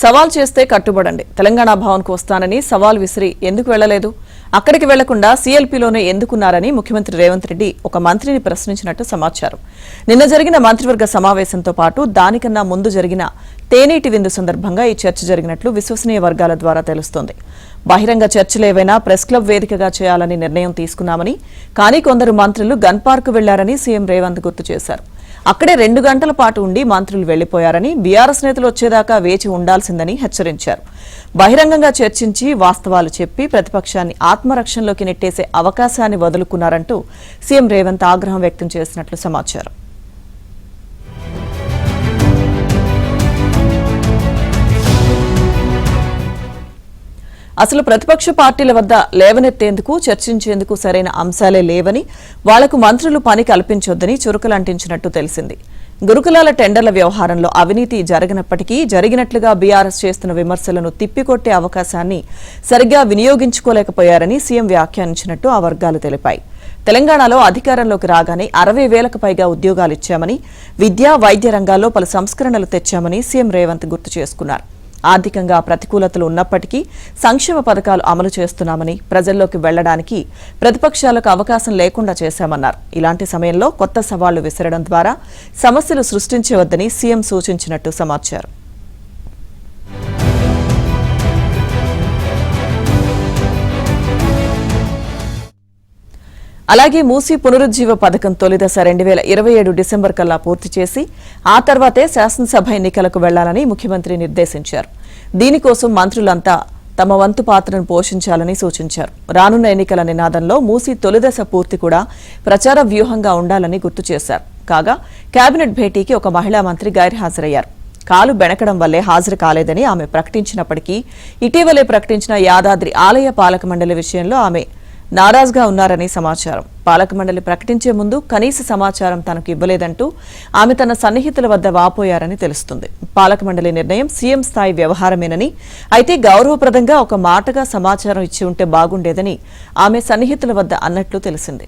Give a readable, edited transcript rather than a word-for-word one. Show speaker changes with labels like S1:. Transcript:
S1: సవాల్ చేస్తే కట్టుబడండి. తెలంగాణ భవన్కు వస్తానని సవాల్ విసిరి ఎందుకు వెళ్లలేదు? అక్కడికి వెళ్లకుండా సీఎల్పీలోనే ఎందుకున్నారని ముఖ్యమంత్రి రేవంత్ రెడ్డి ఒక మంత్రిని ప్రశ్నించినట్టు సమాచారం. నిన్న జరిగిన మంత్రివర్గ సమావేశంతో పాటు దానికన్నా ముందు జరిగిన తేనీటి విందు సందర్భంగా ఈ చర్చ జరిగినట్లు విశ్వసనీయ వర్గాల ద్వారా తెలుస్తోంది. బహిరంగ చర్చలేవైనా ప్రెస్ క్లబ్ వేదికగా చేయాలని నిర్ణయం తీసుకున్నామని, కానీ కొందరు మంత్రులు గన్ పార్క్ వెళ్లారని సీఎం రేవంత్ గుర్తు చేశారు. అక్కడే 2 గంటల పాటు ఉండి మంత్రులు వెళ్లిపోయారని, బీఆర్ఎస్ నేతలు వచ్చేదాకా వేచి ఉండాల్సిందని హెచ్చరించారు. బహిరంగంగా చర్చించి వాస్తవాలు చెప్పి ప్రతిపక్షాన్ని ఆత్మరక్షణలోకి నెట్టేసే అవకాశాన్ని వదులుకున్నారంటూ సీఎం రేవంత్ ఆగ్రహం వ్యక్తం చేసినట్లు సమాచారం. అసలు ప్రతిపక్ష పార్టీల వద్ద లేవనెత్తేందుకు, చర్చించేందుకు సరైన అంశాలే లేవని, వాళ్లకు మంత్రులు పని కల్పించొద్దని చురుకలంటించినట్టు తెలిసింది. గురుకులాల టెండర్ల వ్యవహారంలో అవినీతి జరగనప్పటికీ జరిగినట్లుగా బీఆర్ఎస్ చేస్తున్న విమర్శలను తిప్పికొట్టే అవకాశాన్ని సరిగ్గా వినియోగించుకోలేకపోయారని సీఎం వ్యాఖ్యానించినట్టు ఆ వర్గాలు తెలిపాయి. తెలంగాణలో అధికారంలోకి రాగానే 60,000కు పైగా ఉద్యోగాలిచ్చామని, విద్యా, వైద్య రంగాల్లో పలు సంస్కరణలు తెచ్చామని సీఎం రేవంత్ గుర్తు చేసుకున్నారు. ఆర్థికంగా ప్రతికూలతలు ఉన్నప్పటికీ సంక్షేమ పథకాలు అమలు చేస్తున్నామని, ప్రజల్లోకి వెళ్లడానికి ప్రతిపక్షాలకు అవకాశం లేకుండా చేశామన్నారు. ఇలాంటి సమయంలో కొత్త సవాళ్లు విసరడం ద్వారా సమస్యలు సృష్టించవద్దని సీఎం సూచించినట్టు సమాచారం. అలాగే మూసీ పునరుజ్జీవ పథకం తొలి దశ 2027 డిసెంబర్ కల్లా పూర్తి చేసి ఆ తర్వాతే శాసనసభ ఎన్నికలకు వెళ్లాలని ముఖ్యమంత్రి నిర్దేశించారు. దీనికోసం మంత్రులంతా తమ వంతు పాత్రను పోషించాలని సూచించారు. రానున్న ఎన్నికల నినాదంలో మూసీ తొలిదశ పూర్తి కూడా ప్రచార వ్యూహంగా ఉండాలని గుర్తు చేశారు. కాగా కేబినెట్ భేటీకి ఒక మహిళా మంత్రి గైర్హాజరయ్యారు. కాలు బెణకడం వల్లే హాజరు కాలేదని ఆమె ప్రకటించినప్పటికీ ఇటీవలే ప్రకటించిన యాదాద్రి ఆలయ పాలక మండలి విషయంలో ఆమె నారాజ్గా ఉన్నారని సమాచారం. పాలక మండలి ప్రకటించే ముందు కనీస సమాచారం తనకు ఇవ్వలేదంటూ ఆమె తన సన్నిహితుల వద్ద వాపోయారని తెలుస్తుంది. పాలక మండలి నిర్ణయం సీఎం స్థాయి వ్యవహారమేనని, అయితే గౌరవప్రదంగా ఒక మాటగా సమాచారం ఇచ్చి ఉంటే బాగుండేదని ఆమె సన్నిహితుల వద్ద అన్నట్లు తెలిసింది.